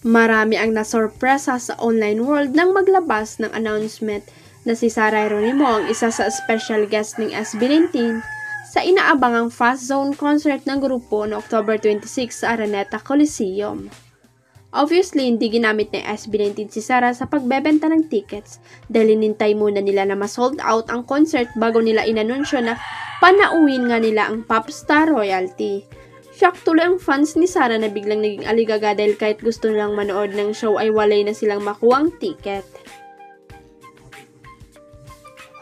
Marami ang nasorpresa sa online world nang maglabas ng announcement na si Sara Geronimo ang isa sa special guest ng SB19 sa inaabangang Fast Zone concert ng grupo noong October 26 sa Araneta Coliseum. Obviously, hindi ginamit ng SB19 si Sara sa pagbebenta ng tickets dahil hinintay muna nila na ma-sold out ang concert bago nila inanunsyo na panauhin nga nila ang popstar royalty. Shock tuloy ang fans ni Sara na biglang naging aligaga dahil kahit gusto nilang manood ng show ay walay na silang makuwang ticket.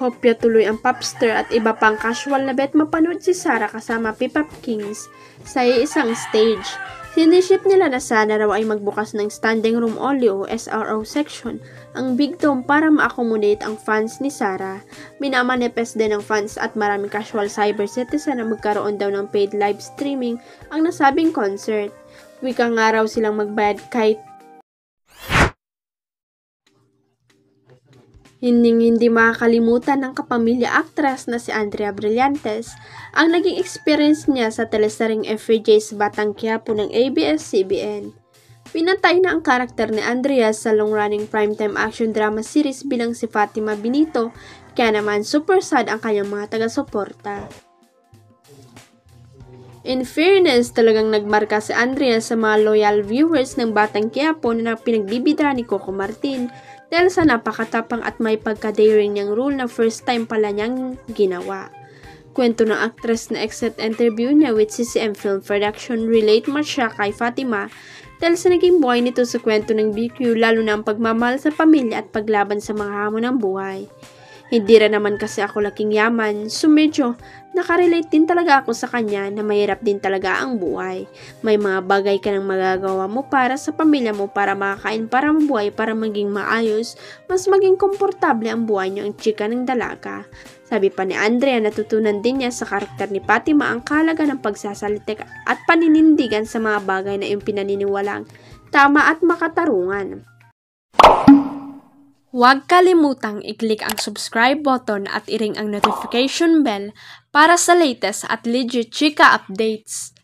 Hopya tuloy ang popstar at iba pang casual na bet mapanood si Sara kasama P-Pop Kings sa isang stage. Sinisip nila na sana raw ay magbukas ng standing room only o SRO section ang Big Dome para ma-accommodate ang fans ni Sara. Minamanifest din ng fans at maraming casual cyber citizen na magkaroon daw ng paid live streaming ang nasabing concert. Wika nga raw silang magbayad kahit hindi makakalimutan ng kapamilya actress na si Andrea Brillantes ang naging experience niya sa teleseryeng FVJ's Batang Quiapo ng ABS-CBN. Pinatay na ang karakter ni Andrea sa long-running primetime action drama series bilang si Fatima Benito, kaya naman super sad ang kanyang mga taga-suporta. In fairness, talagang nagmarka si Andrea sa mga loyal viewers ng Batang Quiapo na pinagbibida ni Coco Martin dahil sa napakatapang at may pagka-daring niyang role na first time pala niyang ginawa. Kwento ng actress na exit interview niya with CCM Film Production relate much siya kay Fatima dahil sa naging buhay nito sa kwento ng BQ lalo na ang pagmamahal sa pamilya at paglaban sa mga hamon ng buhay. Hindi rin naman kasi ako laking yaman, so medyo nakarelate din talaga ako sa kanya na mahirap din talaga ang buhay. May mga bagay ka nang magagawa mo para sa pamilya mo, para makakain, para mabuhay, para maging maayos, mas maging komportable ang buhay niyo ang chika ng dalaga. Sabi pa ni Andrea, natutunan din niya sa karakter ni Fatima ang kahalaga ng pagsasalitik at paninindigan sa mga bagay na iyong pinaniniwalang tama at makatarungan. Huwag kalimutang i-click ang subscribe button at i-ring ang notification bell para sa latest at legit chika updates.